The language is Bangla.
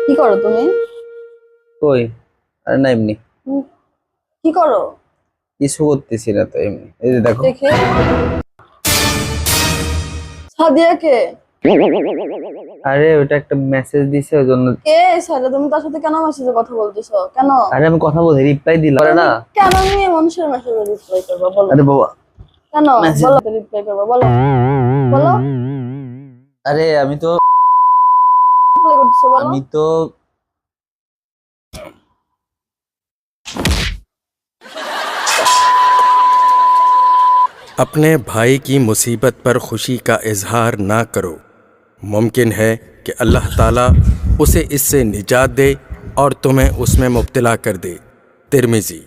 কি করো তুমি? কই? আর না এমনি উম, কি করো? কিছু করতেছি না তো, এমনি এই যে দেখো। দেখে সাদিয়াকে। আরে ওটা একটা মেসেজ দিছে ওই জন্য। কে? সাদিয়া, তুমি তার সাথে কেন মেসেজে কথা বলতেছো কেন? আরে আমি কথা বলতে রিপ্লাই দিলাম আরে তুমি না। কেন মেয়ে মানুষের মেসেজে রিপ্লাই করবা বলো? আরে বাবা, কেন? মেসেজ। বলো, রিপ্লাই করবা বলো। বলো, আরে রিপ্লাই করতেছো বলো। আমি তো अपने भाई की मुसीबत पर खुशी का इजहार ना करो। मुमकिन है कि अल्लाह ताला उसे इससे निजात दे और तुम्हें उसमें मुब्तला कर दे। तिर्मिज़ी।